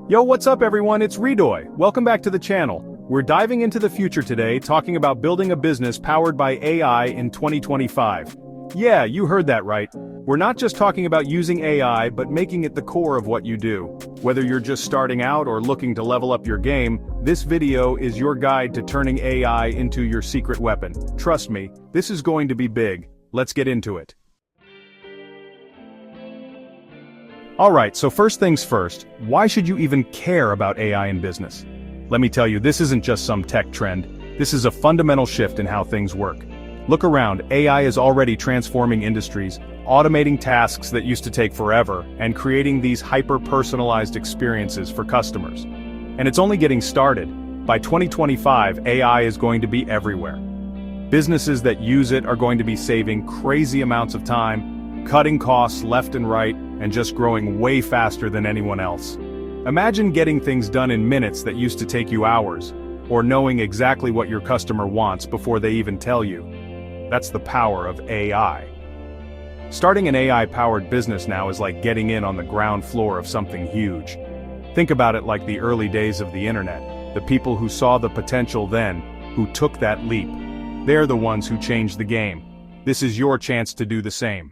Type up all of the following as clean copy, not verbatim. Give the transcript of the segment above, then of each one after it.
Yo, what's up everyone, it's Redoy. Welcome back to the channel. We're diving into the future today, talking about building a business powered by AI in 2025. Yeah, you heard that right. We're not just talking about using AI, but making it the core of what you do. Whether you're just starting out or looking to level up your game, this video is your guide to turning AI into your secret weapon. Trust me, this is going to be big. Let's get into it. Alright, so first things first, why should you even care about AI in business? Let me tell you, this isn't just some tech trend. This is a fundamental shift in how things work. Look around, AI is already transforming industries, automating tasks that used to take forever, and creating these hyper-personalized experiences for customers. And it's only getting started. By 2025, AI is going to be everywhere. Businesses that use it are going to be saving crazy amounts of time, cutting costs left and right, and just growing way faster than anyone else. Imagine getting things done in minutes that used to take you hours, or knowing exactly what your customer wants before they even tell you. That's the power of AI. Starting an AI-powered business now is like getting in on the ground floor of something huge. Think about it like the early days of the internet. The people who saw the potential then, who took that leap. They're the ones who changed the game. This is your chance to do the same.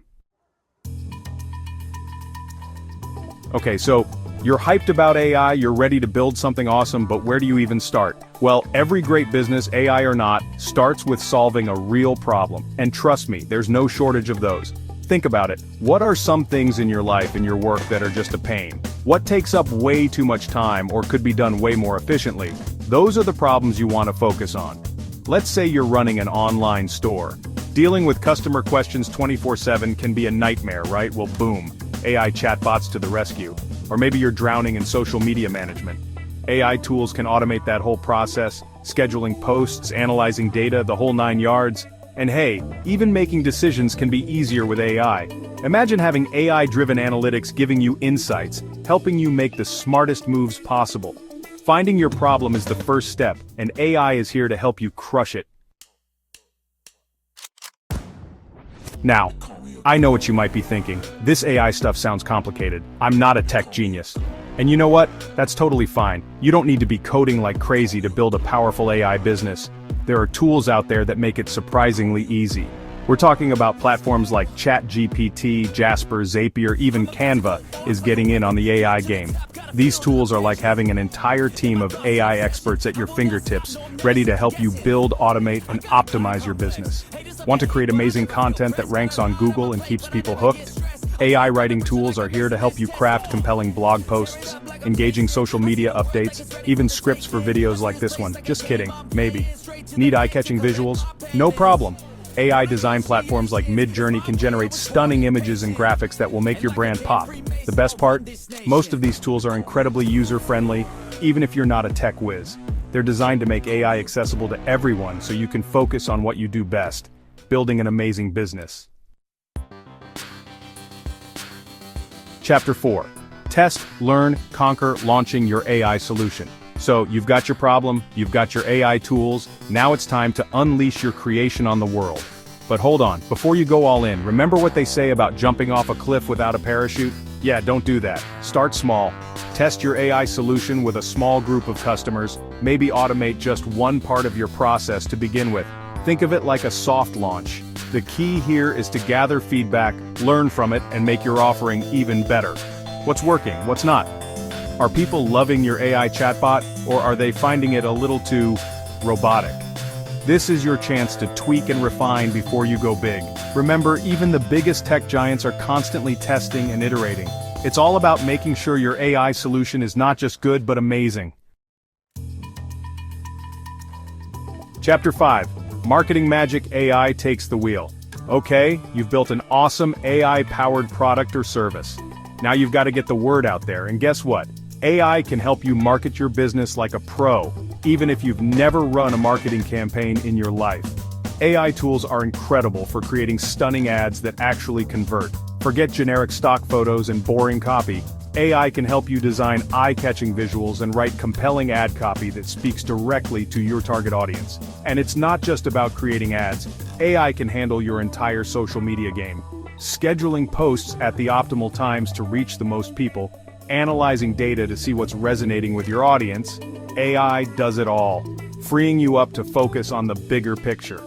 Okay, so you're hyped about AI, you're ready to build something awesome, but where do you even start? Well, every great business, AI or not, starts with solving a real problem. And trust me, there's no shortage of those. Think about it. What are some things in your life and your work that are just a pain? What takes up way too much time or could be done way more efficiently? Those are the problems you want to focus on. Let's say you're running an online store. Dealing with customer questions 24/7 can be a nightmare, right? Well, boom. AI chatbots to the rescue. Or maybe you're drowning in social media management. AI tools can automate that whole process, scheduling posts, analyzing data, the whole 9 yards. And hey, even making decisions can be easier with AI. Imagine having AI-driven analytics giving you insights, helping you make the smartest moves possible. Finding your problem is the first step, and AI is here to help you crush it. Now, I know what you might be thinking. This AI stuff sounds complicated. I'm not a tech genius. And you know what? That's totally fine. You don't need to be coding like crazy to build a powerful AI business. There are tools out there that make it surprisingly easy. We're talking about platforms like ChatGPT, Jasper, Zapier, even Canva is getting in on the AI game. These tools are like having an entire team of AI experts at your fingertips, ready to help you build, automate, and optimize your business. Want to create amazing content that ranks on Google and keeps people hooked? AI writing tools are here to help you craft compelling blog posts, engaging social media updates, even scripts for videos like this one. Just kidding, maybe. Need eye-catching visuals? No problem. AI design platforms like Midjourney can generate stunning images and graphics that will make your brand pop. The best part? Most of these tools are incredibly user-friendly, even if you're not a tech whiz. They're designed to make AI accessible to everyone so you can focus on what you do best, building an amazing business. Chapter 4. Test, learn, conquer, launching your AI solution. So, you've got your problem, you've got your AI tools, now it's time to unleash your creation on the world. But hold on, before you go all in, remember what they say about jumping off a cliff without a parachute? Yeah, don't do that. Start small. Test your AI solution with a small group of customers, maybe automate just one part of your process to begin with. Think of it like a soft launch. The key here is to gather feedback, learn from it, and make your offering even better. What's working, what's not? Are people loving your AI chatbot, or are they finding it a little too robotic? This is your chance to tweak and refine before you go big. Remember, even the biggest tech giants are constantly testing and iterating. It's all about making sure your AI solution is not just good but amazing. Chapter 5. Marketing Magic AI takes the wheel. Okay, you've built an awesome AI-powered product or service. Now you've got to get the word out there, and guess what? AI can help you market your business like a pro, even if you've never run a marketing campaign in your life. AI tools are incredible for creating stunning ads that actually convert. Forget generic stock photos and boring copy. AI can help you design eye-catching visuals and write compelling ad copy that speaks directly to your target audience. And it's not just about creating ads. AI can handle your entire social media game. Scheduling posts at the optimal times to reach the most people, analyzing data to see what's resonating with your audience. AI does it all, freeing you up to focus on the bigger picture.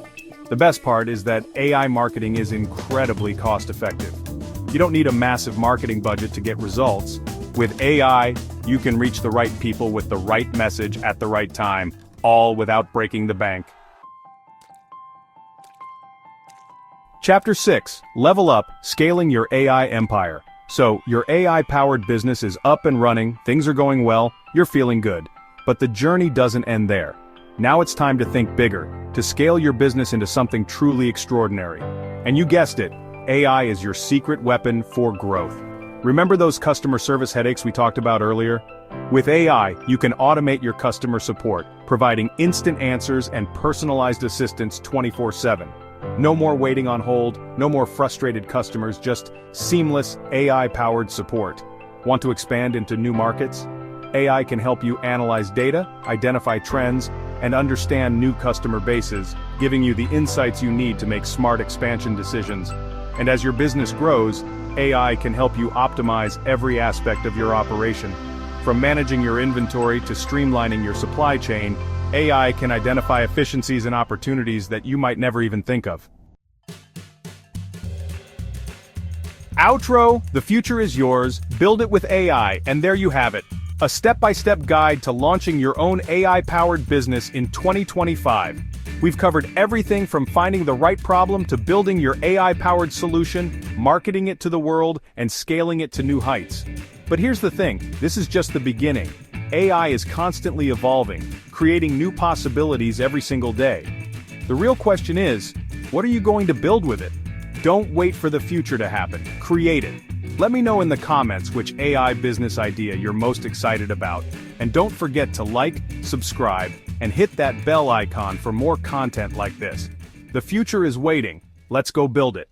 The best part is that AI marketing is incredibly cost-effective. You don't need a massive marketing budget to get results. With AI, you can reach the right people with the right message at the right time, all without breaking the bank. Chapter 6. Level Up, Scaling Your AI Empire. So, your AI-powered business is up and running, things are going well, you're feeling good. But the journey doesn't end there. Now it's time to think bigger, to scale your business into something truly extraordinary. And you guessed it, AI is your secret weapon for growth. Remember those customer service headaches we talked about earlier? With AI, you can automate your customer support, providing instant answers and personalized assistance 24/7. No more waiting on hold, no more frustrated customers, just seamless AI-powered support. Want to expand into new markets? AI can help you analyze data, identify trends, and understand new customer bases, giving you the insights you need to make smart expansion decisions. And as your business grows, AI can help you optimize every aspect of your operation. From managing your inventory to streamlining your supply chain, AI can identify efficiencies and opportunities that you might never even think of. Outro, the future is yours, build it with AI, and there you have it. A step-by-step guide to launching your own AI-powered business in 2025. We've covered everything from finding the right problem to building your AI-powered solution, marketing it to the world, and scaling it to new heights. But here's the thing, this is just the beginning. AI is constantly evolving, creating new possibilities every single day. The real question is, what are you going to build with it? Don't wait for the future to happen, create it. Let me know in the comments which AI business idea you're most excited about. And don't forget to like, subscribe, and hit that bell icon for more content like this. The future is waiting. Let's go build it.